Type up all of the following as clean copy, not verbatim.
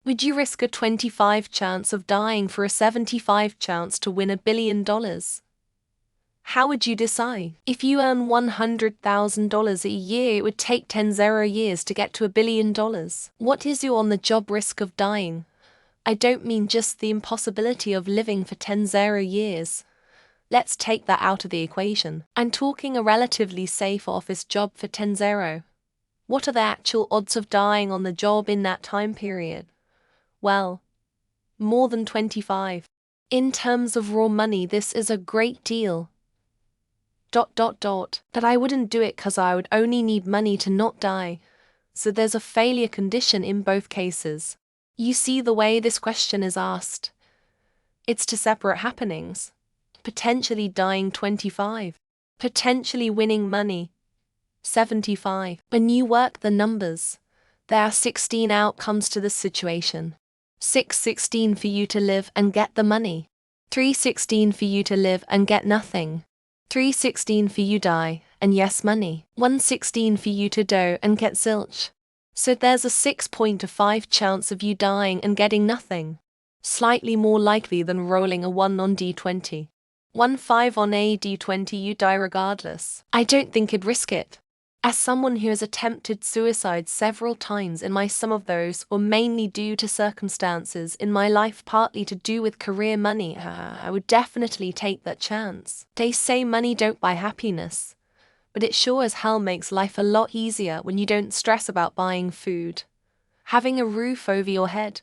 Would you risk a 25 chance of dying for a 75 chance to win $1 billion? How would you decide? If you earn $100,000 a year, it would take 10 years to get to $1 billion. What is your on-the-job risk of dying? I don't mean just the impossibility of living for 10 years. Let's take that out of the equation. I'm talking a relatively safe office job for 10. What are the actual odds of dying on the job in that time period? Well, more than 25. In terms of raw money, this is a great deal. But I wouldn't do it because I would only need money to not die. So there's a failure condition in both cases. You see the way this question is asked. It's two separate happenings. Potentially dying 25. Potentially winning money 75. When you work the numbers, there are 16 outcomes to this situation. 616 for you to live and get the money. 316 for you to live and get nothing. 316 for you die, and yes money. 116 for you to do and get zilch. So there's a 6.5 chance of you dying and getting nothing. Slightly more likely than rolling a 1 on D20. 1-5 on a D20, you die regardless. I don't think I'd risk it. As someone who has attempted suicide several times, and some of those were mainly due to circumstances in my life, partly to do with career money, I would definitely take that chance. They say money don't buy happiness, but it sure as hell makes life a lot easier when you don't stress about buying food, having a roof over your head.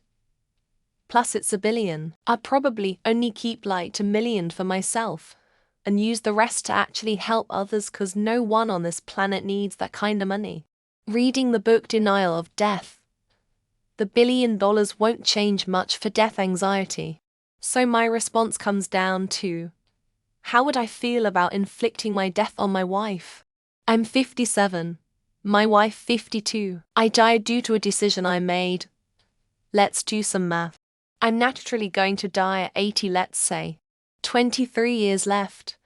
Plus it's $1 billion. I'd probably only keep like $1 million for myself, and use the rest to actually help others, cause no one on this planet needs that kind of money. Reading the book Denial of Death. The $1 billion won't change much for death anxiety. So my response comes down to, how would I feel about inflicting my death on my wife? I'm 57. My wife 52. I died due to a decision I made. Let's do some math. I'm naturally going to die at 80, let's say. 23 years left.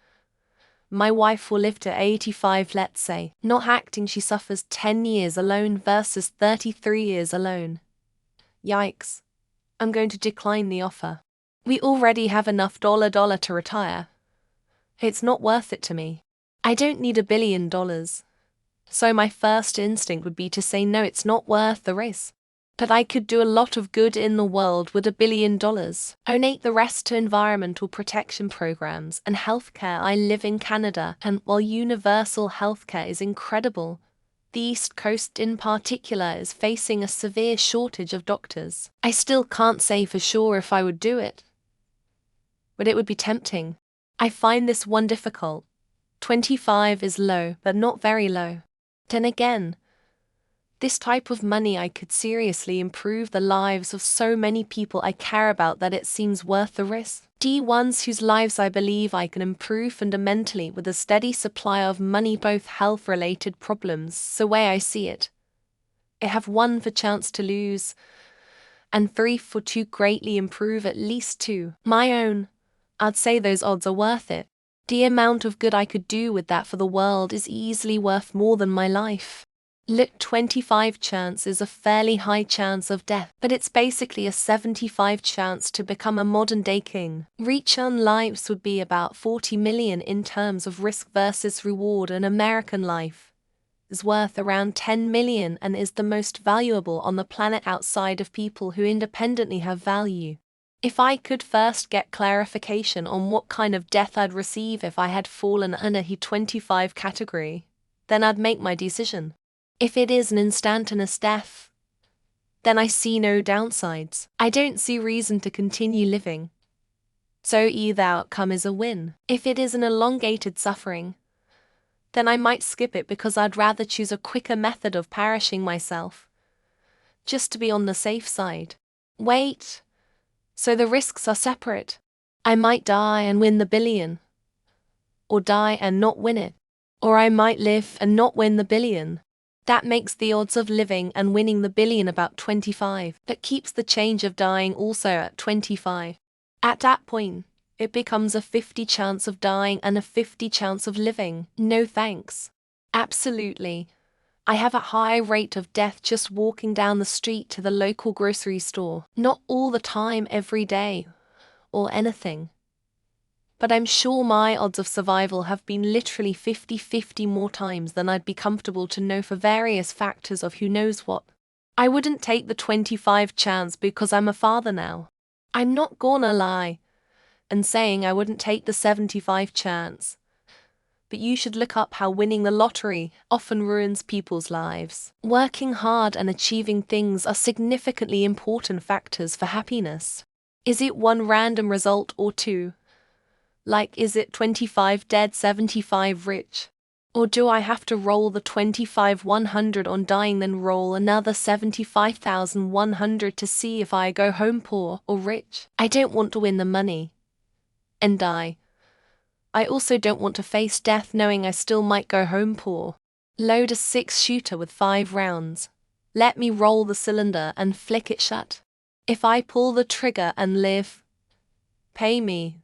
My wife will live to 85, let's say. Not acting, she suffers 10 years alone versus 33 years alone. Yikes. I'm going to decline the offer. We already have enough dollar to retire. It's not worth it to me. I don't need $1 billion. So my first instinct would be to say no, it's not worth the risk. But I could do a lot of good in the world with $1 billion. Donate the rest to environmental protection programs and healthcare. I live in Canada, and while universal healthcare is incredible, the East Coast in particular is facing a severe shortage of doctors. I still can't say for sure if I would do it, but it would be tempting. I find this one difficult. 25 is low, but not very low. Then again, this type of money, I could seriously improve the lives of so many people I care about that it seems worth the risk. Ones whose lives I believe I can improve fundamentally with a steady supply of money, both health-related problems. So way I see it, I have 1 for chance to lose, and 3 for to greatly improve at least 2. My own, I'd say those odds are worth it. The amount of good I could do with that for the world is easily worth more than my life. 25 chance is a fairly high chance of death, but it's basically a 75 chance to become a modern-day king. Reach on lives would be about 40 million in terms of risk versus reward. An American life is worth around 10 million and is the most valuable on the planet outside of people who independently have value. If I could first get clarification on what kind of death I'd receive if I had fallen under the 25 category, then I'd make my decision. If it is an instantaneous death, then I see no downsides. I don't see reason to continue living. So either outcome is a win. If it is an elongated suffering, then I might skip it because I'd rather choose a quicker method of perishing myself, just to be on the safe side. Wait, so the risks are separate. I might die and win the $1 billion, or die and not win it, or I might live and not win the $1 billion. That makes the odds of living and winning the $1 billion about 25, but keeps the change of dying also at 25. At that point, it becomes a 50 chance of dying and a 50 chance of living. No thanks. Absolutely. I have a high rate of death just walking down the street to the local grocery store. Not all the time, every day, or anything. But I'm sure my odds of survival have been literally 50-50 more times than I'd be comfortable to know for various factors of who knows what. I wouldn't take the 25 chance because I'm a father now. I'm not gonna lie and saying I wouldn't take the 75 chance. But you should look up how winning the lottery often ruins people's lives. Working hard and achieving things are significantly important factors for happiness. Is it one random result or two? Like, is it 25 dead, 75 rich? Or do I have to roll the 25,100 on dying, then roll another 75,100 to see if I go home poor or rich? I don't want to win the money and die. I also don't want to face death knowing I still might go home poor. Load a 6-shooter with 5 rounds. Let me roll the cylinder and flick it shut. If I pull the trigger and live, pay me.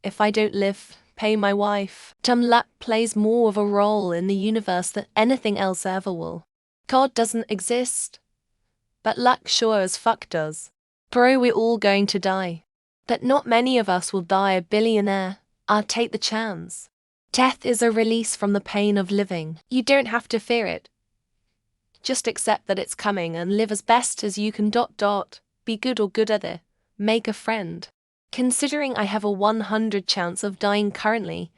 If I don't live, pay my wife. Dumb luck plays more of a role in the universe than anything else ever will. God doesn't exist, but luck sure as fuck does. Bro, we're all going to die. But not many of us will die a billionaire. I'll take the chance. Death is a release from the pain of living. You don't have to fear it. Just accept that it's coming and live as best as you can. Be good or good at it. Make a friend. Considering I have a 100 chance of dying currently,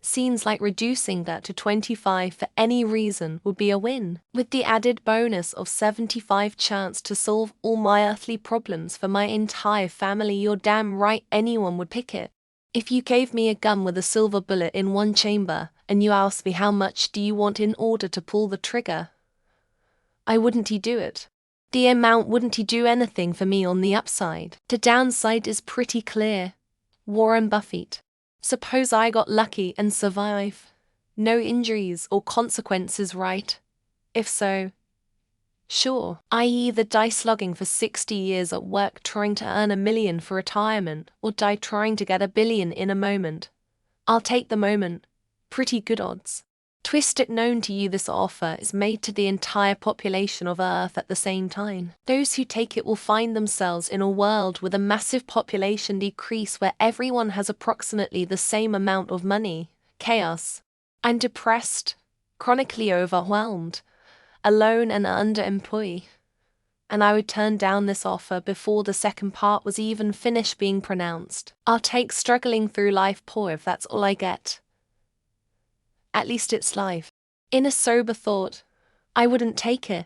seems like reducing that to 25 for any reason would be a win. With the added bonus of 75 chance to solve all my earthly problems for my entire family, you're damn right anyone would pick it. If you gave me a gun with a silver bullet in one chamber, and you asked me how much do you want in order to pull the trigger, I wouldn't do it. The amount wouldn't do anything for me on the upside. The downside is pretty clear. Warren Buffett. Suppose I got lucky and survive. No injuries or consequences, right? If so, sure. I.e. the die slugging for 60 years at work trying to earn $1 million for retirement, or die trying to get $1 billion in a moment. I'll take the moment. Pretty good odds. Twist it known to you this offer is made to the entire population of Earth at the same time. Those who take it will find themselves in a world with a massive population decrease where everyone has approximately the same amount of money. Chaos. I'm depressed, chronically overwhelmed, alone and underemployed. And I would turn down this offer before the second part was even finished being pronounced. I'll take struggling through life poor if that's all I get. At least it's life. In a sober thought, I wouldn't take it.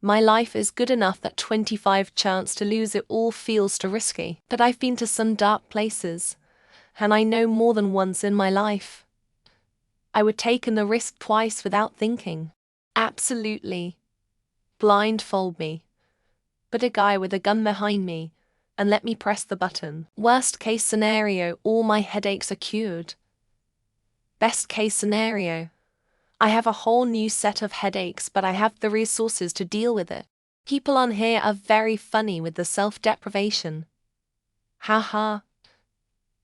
My life is good enough that 25 chance to lose it all feels too risky. But I've been to some dark places, and I know more than once in my life I would taken the risk twice without thinking. Absolutely. Blindfold me. Put a guy with a gun behind me, and let me press the button. Worst case scenario, all my headaches are cured. Best case scenario, I have a whole new set of headaches, but I have the resources to deal with it. People on here are very funny with the self-deprivation. Haha.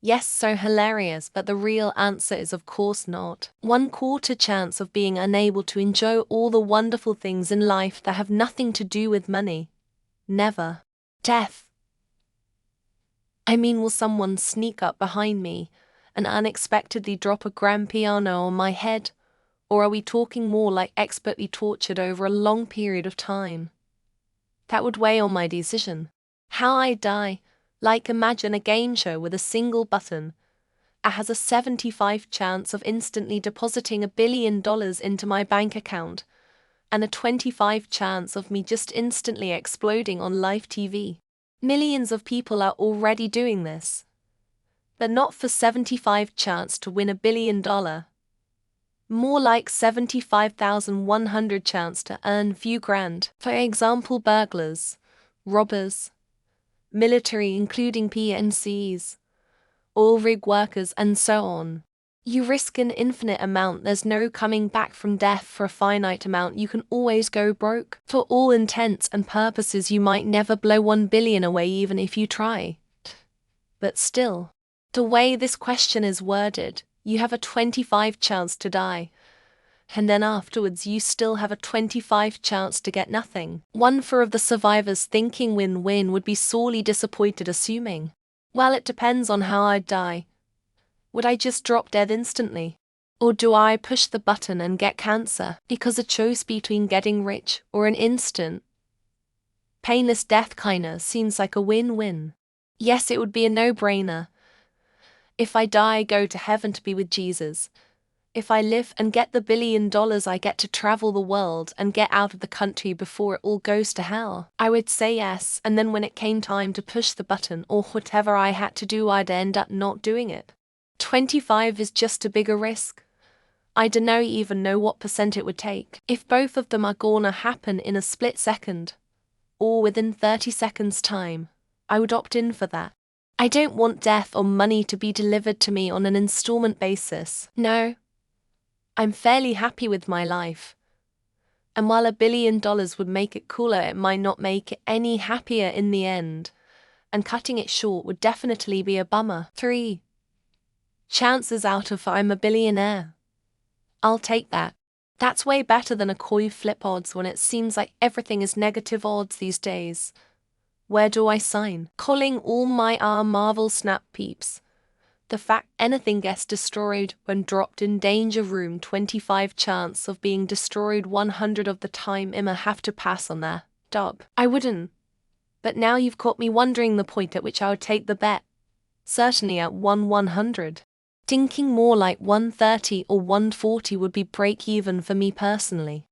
Yes, so hilarious, but the real answer is of course not. 1/4 chance of being unable to enjoy all the wonderful things in life that have nothing to do with money. Never. Death. I mean, will someone sneak up behind me and unexpectedly drop a grand piano on my head? Or are we talking more like expertly tortured over a long period of time? That would weigh on my decision. How I die, like imagine a game show with a single button. It has a 75 chance of instantly depositing $1 billion into my bank account, and a 25 chance of me just instantly exploding on live TV. Millions of people are already doing this. But not for 75 chance to win $1 billion. More like 75,100 chance to earn few grand. For example, burglars, robbers, military including PNCs, oil rig workers and so on. You risk an infinite amount, there's no coming back from death. For a finite amount you can always go broke. For all intents and purposes you might never blow 1 billion away even if you try. But still. The way this question is worded, you have a 25 chance to die, And then afterwards you still have a 25 chance to get nothing. 1/4 of the survivors thinking win-win would be sorely disappointed, assuming, well, it depends on how I'd die. Would I just drop dead instantly? Or do I push the button and get cancer? Because a choice between getting rich or an instant, painless death kinda seems like a win-win. Yes, it would be a no-brainer. If I die, go to heaven to be with Jesus. If I live and get the $1 billion, I get to travel the world and get out of the country before it all goes to hell. I would say yes, and then when it came time to push the button or whatever I had to do, I'd end up not doing it. 25 is just a bigger risk. I don't even know what % it would take. If both of them are gonna happen in a split second, or within 30 seconds time, I would opt in for that. I don't want death or money to be delivered to me on an installment basis. No. I'm fairly happy with my life. And while $1 billion would make it cooler, it might not make it any happier in the end. And cutting it short would definitely be a bummer. 3. Chances out of I'm a billionaire. I'll take that. That's way better than a coin flip odds when it seems like everything is negative odds these days. Where do I sign? Calling all my Marvel Snap peeps. The fact anything gets destroyed when dropped in danger room, 25 chance of being destroyed 100 of the time, I'ma have to pass on that. Dub. I wouldn't. But now you've caught me wondering the point at which I would take the bet. Certainly at 100. Thinking more like 130 or 140 would be break even for me personally.